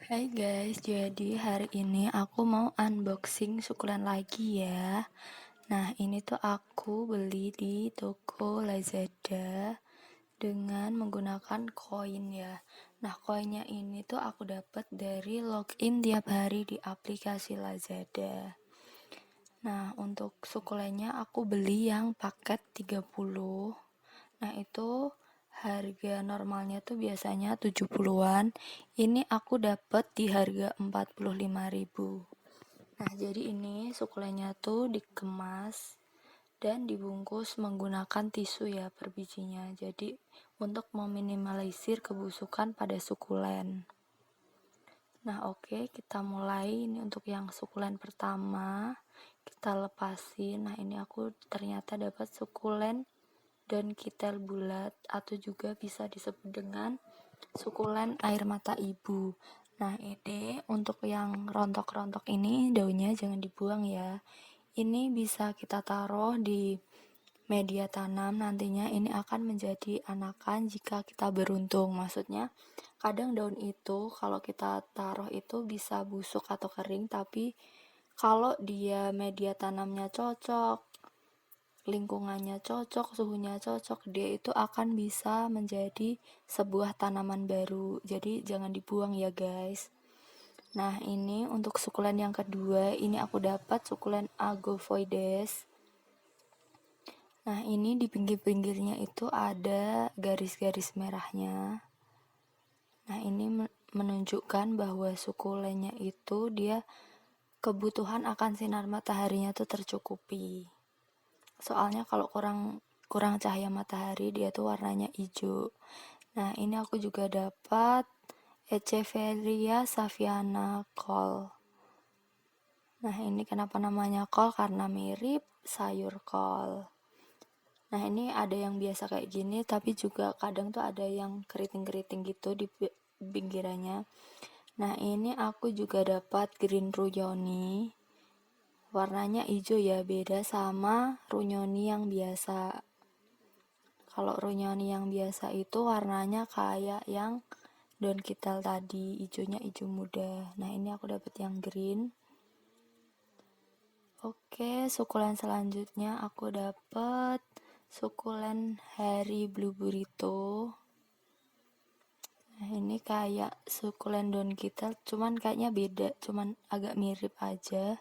Hai guys, jadi hari ini aku mau unboxing sukulen lagi ya. Nah, ini tuh aku beli di toko Lazada dengan menggunakan koin ya. Nah, koinnya ini tuh aku dapat dari login tiap hari di aplikasi Lazada. Nah, untuk sukulennya aku beli yang paket 30. Nah, itu harga normalnya tuh biasanya 70-an. Ini aku dapat di harga 45.000. Nah, jadi ini sukulennya tuh dikemas dan dibungkus menggunakan tisu ya per bijinya. Jadi untuk meminimalisir kebusukan pada sukulen. Nah, oke, kita mulai. Ini untuk yang sukulen pertama. Kita lepasin. Nah, ini aku ternyata dapat sukulen dan kitel bulat atau juga bisa disebut dengan sukulen air mata ibu. Nah, ini untuk yang rontok-rontok ini daunnya jangan dibuang ya. Ini bisa kita taruh di media tanam, nantinya ini akan menjadi anakan jika kita beruntung. Maksudnya kadang daun itu kalau kita taruh itu bisa busuk atau kering, tapi kalau dia media tanamnya cocok, lingkungannya cocok, suhunya cocok, dia itu akan bisa menjadi sebuah tanaman baru. Jadi jangan dibuang ya guys. Nah, ini untuk sukulen yang kedua, ini aku dapat sukulen Agovoides. Nah, ini di pinggir-pinggirnya itu ada garis-garis merahnya. Nah, ini menunjukkan bahwa sukulennya itu dia kebutuhan akan sinar mataharinya tuh tercukupi. Soalnya kalau kurang cahaya matahari dia tuh warnanya hijau. Nah, ini aku juga dapat Echeveria saviana kol. Nah, ini kenapa namanya kol? Karena mirip sayur kol. Nah, ini ada yang biasa kayak gini, tapi juga kadang tuh ada yang keriting-keriting gitu di pinggirannya. Nah, ini aku juga dapat green runyoni. Warnanya hijau ya, beda sama runyoni yang biasa. Kalau runyoni yang biasa itu warnanya kayak yang daun kital tadi, hijaunya hijau muda. Nah, ini aku dapat yang green. Oke, sukulen selanjutnya aku dapat sukulen Harry Blue Burrito. Nah, ini kayak sukulen daun kital, cuman kayaknya beda, cuman agak mirip aja.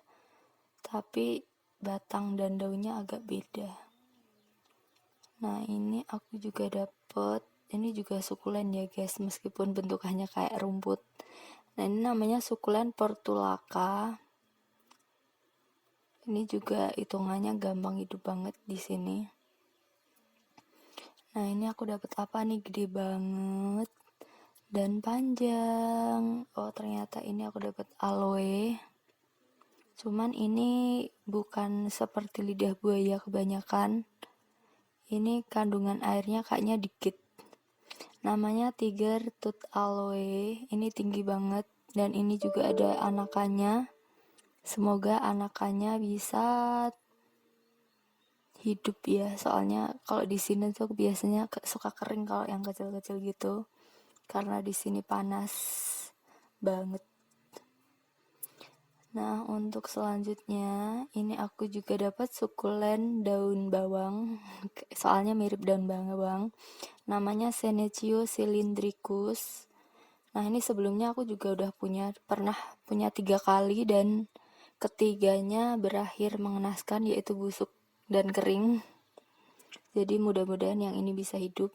Tapi batang dan daunnya agak beda. Nah, ini aku juga dapet, ini juga sukulen ya guys, meskipun bentukannya kayak rumput. Nah, ini namanya sukulen portulaca. Ini juga hitungannya gampang hidup banget di sini. Nah, ini aku dapat apa nih, gede banget dan panjang. Oh, ternyata ini aku dapat aloe. Cuman ini bukan seperti lidah buaya kebanyakan. Ini kandungan airnya kayaknya dikit. Namanya Tiger Tooth Aloe. Ini tinggi banget dan ini juga ada anakannya. Semoga anakannya bisa hidup ya. Soalnya kalau di sini tuh biasanya suka kering kalau yang kecil-kecil gitu. Karena di sini panas banget. Nah, untuk selanjutnya ini aku juga dapat sukulen daun bawang. Soalnya mirip daun bawang. Namanya Senecio cylindricus. Nah, ini sebelumnya aku juga udah pernah punya 3 kali dan ketiganya berakhir mengenaskan, yaitu busuk dan kering. Jadi mudah-mudahan yang ini bisa hidup.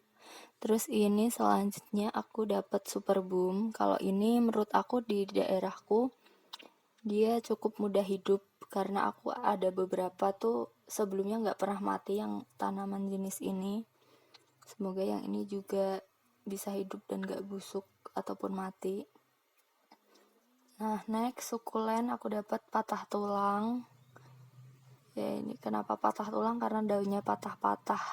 Terus ini selanjutnya aku dapat super boom. Kalau ini menurut aku di daerahku dia cukup mudah hidup karena aku ada beberapa tuh sebelumnya nggak pernah mati yang tanaman jenis ini. Semoga yang ini juga bisa hidup dan gak busuk ataupun mati. Nah, next sukulen aku dapat patah tulang. Ya, ini kenapa patah tulang? Karena daunnya patah-patah.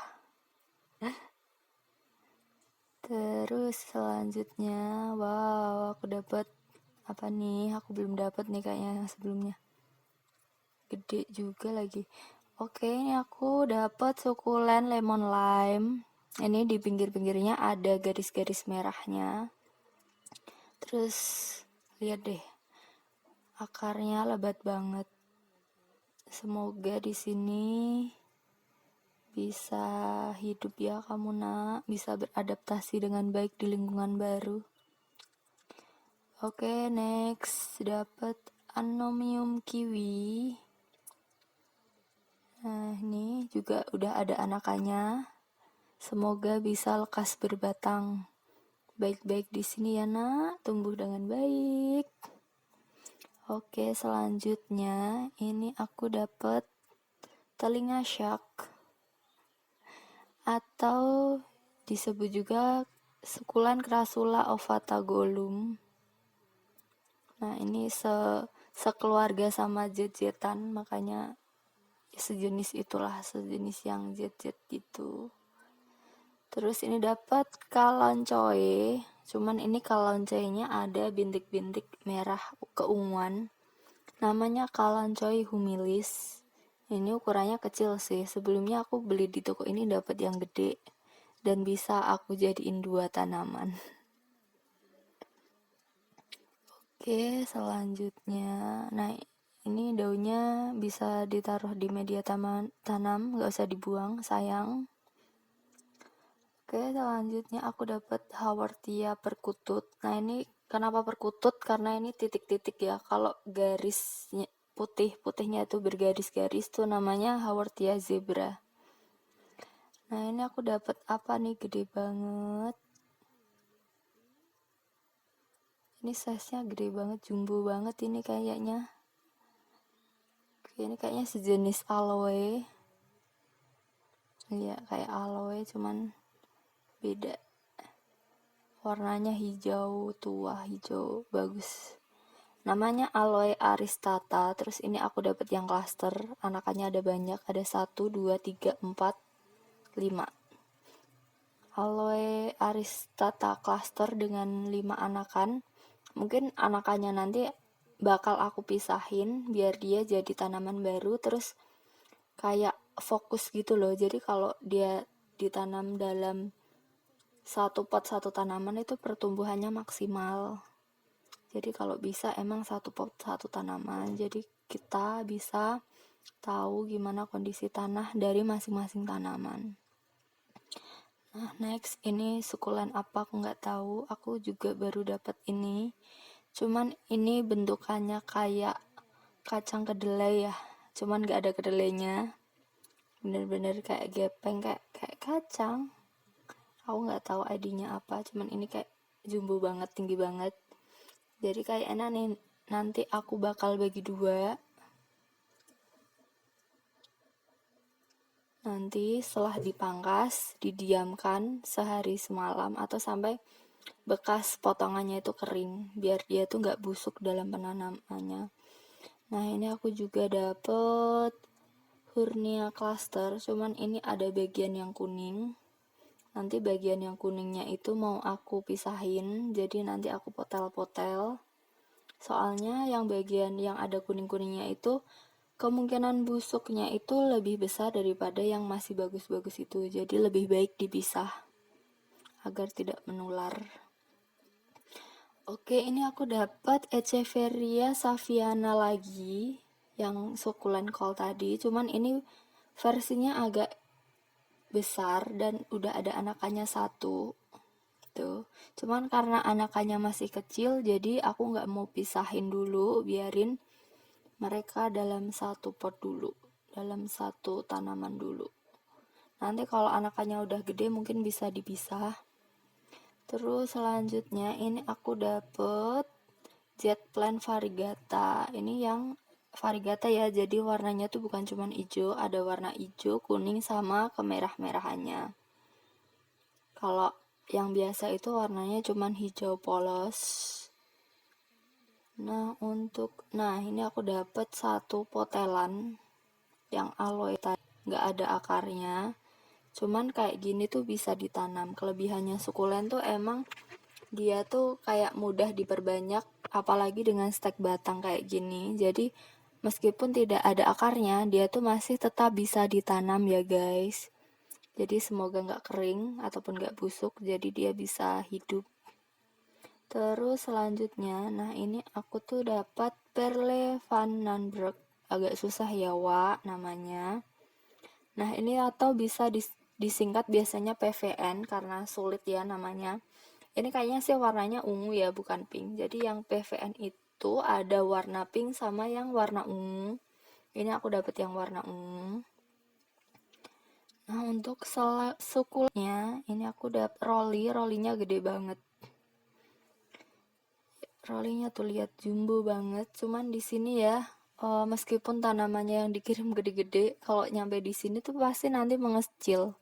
Terus selanjutnya, wow, aku dapat apa nih? Aku belum dapat nih kayaknya yang sebelumnya. Gede juga lagi. Oke, ini aku dapat sukulen lemon lime. Ini di pinggir-pinggirnya ada garis-garis merahnya. Terus Lihat deh, akarnya lebat banget. Semoga di sini bisa hidup ya kamu nak, bisa beradaptasi dengan baik di lingkungan baru. Oke, next dapat anomium kiwi. Nah, ini juga udah ada anakannya. Semoga bisa lekas berbatang baik-baik di sini ya nak, tumbuh dengan baik. Oke, selanjutnya ini aku dapat telinga shark atau disebut juga sukulan Crassula ovata golum. Nah, ini sekeluarga sama jet-jetan, makanya sejenis itulah, sejenis yang jet-jet gitu. Terus ini dapat kaloncoe, cuman ini kaloncoe-nya ada bintik-bintik merah keunguan. Namanya kaloncoe humilis. Ini ukurannya kecil sih. Sebelumnya aku beli di toko ini dapat yang gede dan bisa aku jadiin 2 tanaman. Oke, selanjutnya. Nah, ini daunnya bisa ditaruh di media tanam, nggak usah dibuang, sayang. Oke, selanjutnya aku dapat Haworthia perkutut. Nah, ini kenapa perkutut? Karena ini titik-titik ya. Kalau garisnya putihnya itu bergaris-garis tuh namanya Haworthia zebra. Nah, ini aku dapat apa nih, gede banget. Ini size-nya gede banget, jumbo banget ini kayaknya. Oke, ini kayaknya sejenis aloe. Iya, kayak aloe cuman beda. Warnanya hijau tua, hijau bagus. Namanya aloe aristata. Terus ini aku dapat yang cluster, anakannya ada banyak, ada 1 2 3 4 5. Aloe aristata cluster dengan 5 anakan. Mungkin anakannya nanti bakal aku pisahin biar dia jadi tanaman baru, terus kayak fokus gitu loh. Jadi kalau dia ditanam dalam satu pot satu tanaman itu pertumbuhannya maksimal. Jadi kalau bisa emang satu pot satu tanaman. Jadi kita bisa tahu gimana kondisi tanah dari masing-masing tanaman. Nah, next ini sukulen apa aku nggak tahu. Aku juga baru dapat ini. Cuman ini bentukannya kayak kacang kedelai ya. Cuman nggak ada kedelainya. Bener-bener kayak gepeng, kayak kacang. Aku nggak tahu ID-nya apa. Cuman ini kayak jumbo banget, tinggi banget. Jadi kayak enak nih. Nanti aku bakal bagi 2. Nanti setelah dipangkas, didiamkan sehari semalam atau sampai bekas potongannya itu kering, biar dia tuh nggak busuk dalam penanamannya. Nah, ini aku juga dapet Hurnia cluster, cuman ini ada bagian yang kuning. Nanti bagian yang kuningnya itu mau aku pisahin, jadi nanti aku potel-potel. Soalnya yang bagian yang ada kuning-kuningnya itu kemungkinan busuknya itu lebih besar daripada yang masih bagus-bagus itu. Jadi lebih baik dipisah agar tidak menular. Oke, ini aku dapat Echeveria saviana lagi yang sukulen kol tadi. Cuman ini versinya agak besar dan udah ada anakannya 1. Tuh. Cuman karena anakannya masih kecil, jadi aku nggak mau pisahin dulu, biarin mereka dalam 1 pot dulu, dalam 1 tanaman dulu. Nanti kalau anakannya udah gede mungkin bisa dipisah. Terus selanjutnya ini aku dapet jet plant variegata. Ini yang variegata ya, jadi warnanya tuh bukan cuman hijau, ada warna hijau, kuning sama kemerah-merahannya. Kalau yang biasa itu warnanya cuman hijau polos. Nah ini aku dapet 1 potelan yang aloe tadi, nggak ada akarnya. Cuman kayak gini tuh bisa ditanam. Kelebihannya sukulen tuh emang dia tuh kayak mudah diperbanyak, apalagi dengan stek batang kayak gini. Jadi meskipun tidak ada akarnya, dia tuh masih tetap bisa ditanam ya guys. Jadi semoga nggak kering ataupun nggak busuk, jadi dia bisa hidup. Terus selanjutnya, nah ini aku tuh dapat Perle van Nanberg, agak susah ya namanya. Nah ini atau bisa disingkat biasanya PVN karena sulit ya namanya. Ini kayaknya sih warnanya ungu ya, bukan pink. Jadi yang PVN itu ada warna pink sama yang warna ungu. Ini aku dapat yang warna ungu. Nah untuk sukulnya ini aku dapat rollinya gede banget. Rollinya tuh lihat jumbo banget. Cuman di sini ya, meskipun tanamannya yang dikirim gede-gede, kalau nyampe di sini tuh pasti nanti mengecil.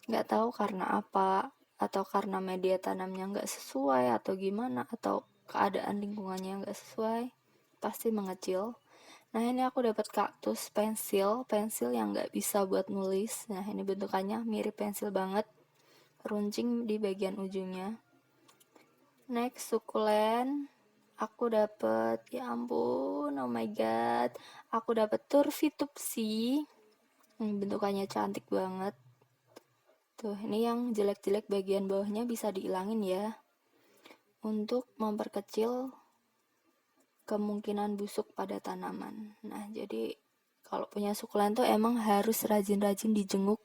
Nggak tahu karena apa, atau karena media tanamnya nggak sesuai, atau gimana, atau keadaan lingkungannya nggak sesuai, pasti mengecil. Nah ini aku dapat kaktus pensil yang nggak bisa buat nulis. Nah ini bentukannya mirip pensil banget, runcing di bagian ujungnya. Next sukulen, aku dapet, ya ampun, oh my god, aku dapet turfitupsi. Bentukannya cantik banget. Tuh, ini yang jelek-jelek bagian bawahnya bisa dihilangin ya, untuk memperkecil kemungkinan busuk pada tanaman. Nah, jadi kalau punya sukulen tuh emang harus rajin-rajin dijenguk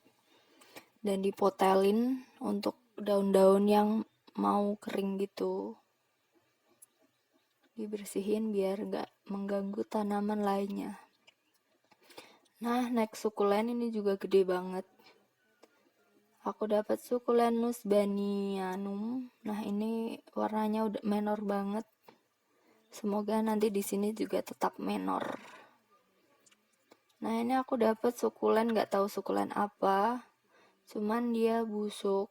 dan dipotelin untuk daun-daun yang mau kering gitu. Dibersihin biar gak mengganggu tanaman lainnya. Nah, next sukulen ini juga gede banget. Aku dapat sukulenus banianum. Nah, ini warnanya udah menor banget. Semoga nanti di sini juga tetap menor. Nah, ini aku dapat sukulen, nggak tahu sukulen apa. Cuman dia busuk.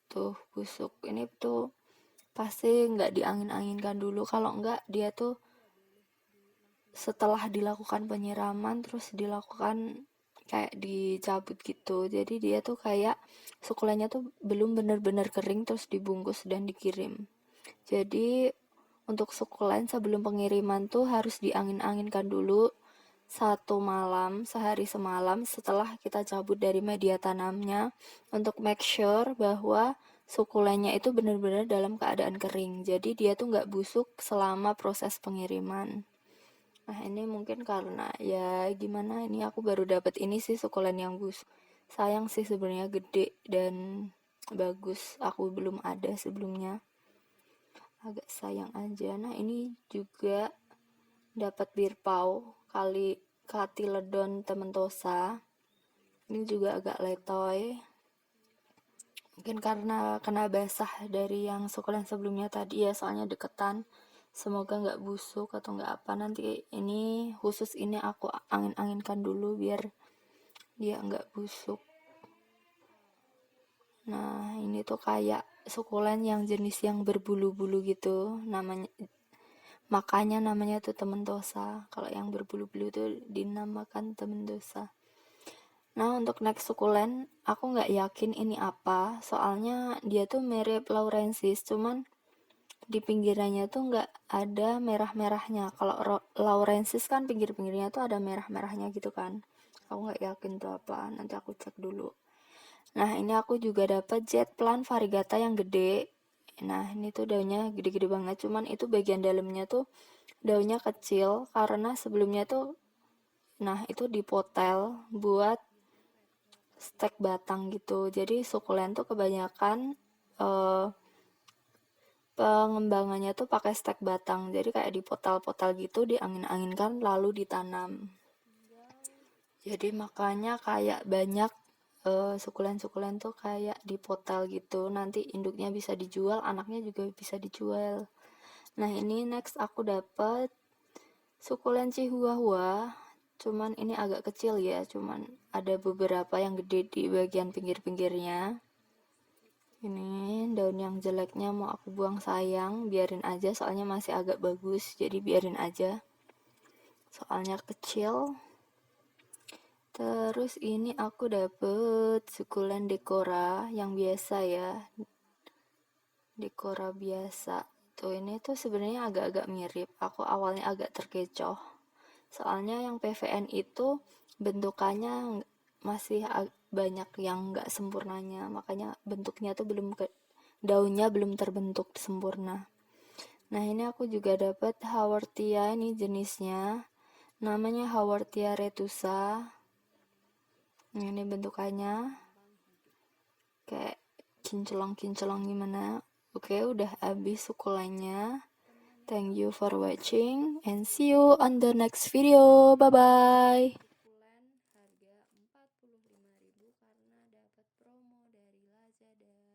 Tuh, busuk. Ini tuh pasti nggak diangin-anginkan dulu. Kalau nggak, dia tuh setelah dilakukan penyiraman terus dilakukan kayak dicabut gitu. Jadi dia tuh kayak sukulennya tuh belum benar-benar kering terus dibungkus dan dikirim. Jadi untuk sukulen sebelum pengiriman tuh harus diangin-anginkan dulu 1 malam, sehari semalam setelah kita cabut dari media tanamnya, untuk make sure bahwa sukulennya itu benar-benar dalam keadaan kering. Jadi dia tuh nggak busuk selama proses pengiriman. Nah ini mungkin karena ya gimana, ini aku baru dapat ini sih sukulen yang busuk. Sayang sih sebenarnya, gede dan bagus, aku belum ada sebelumnya. Agak sayang aja. Nah ini juga dapat birpau kali Katiledon tementosa. Ini juga agak letoy. Mungkin karena kena basah dari yang sukulen sebelumnya tadi ya, soalnya deketan. Semoga nggak busuk atau nggak apa. Nanti ini khusus ini aku angin-anginkan dulu biar dia nggak busuk. Nah ini tuh kayak sukulen yang jenis yang berbulu-bulu gitu namanya, makanya namanya tuh tementosa. Kalau yang berbulu-bulu tuh dinamakan tementosa. Nah untuk next sukulen aku nggak yakin ini apa, soalnya dia tuh mirip laurensis, cuman di pinggirannya tuh nggak ada merah-merahnya. Kalau laurensis kan pinggir-pinggirnya tuh ada merah-merahnya gitu kan. Aku nggak yakin tuh apa, nanti aku cek dulu. Nah ini aku juga dapat jet plant variegata yang gede. Nah ini tuh daunnya gede-gede banget, cuman itu bagian dalamnya tuh daunnya kecil karena sebelumnya tuh, nah itu dipotel buat stek batang gitu. Jadi sukulen tuh kebanyakan eh, pengembangannya tuh pakai stek batang. Jadi kayak dipotal-potal gitu, diangin-anginkan lalu ditanam. Jadi makanya kayak banyak sukulen-sukulen tuh kayak dipotal gitu. Nanti induknya bisa dijual, anaknya juga bisa dijual. Nah ini next aku dapat sukulen Chihuahua. Cuman ini agak kecil ya, cuman ada beberapa yang gede di bagian pinggir-pinggirnya. Ini daun yang jeleknya mau aku buang, sayang, biarin aja soalnya masih agak bagus, jadi biarin aja. Soalnya kecil. Terus ini aku dapet sukulen dekora yang biasa ya. Dekora biasa. Tuh ini tuh sebenarnya agak-agak mirip. Aku awalnya agak terkecoh. Soalnya yang PVN itu bentukannya masih banyak yang nggak sempurnanya, makanya bentuknya tuh belum daunnya belum terbentuk sempurna. Nah, ini aku juga dapat Haworthia, ini jenisnya. Namanya Haworthia retusa. Ini bentukannya kayak kinclong-kinclong gimana. Oke, udah habis sukulennya. Thank you for watching and see you on the next video. Bye bye. Harga 45.000 karena dapat promo dari Lazada.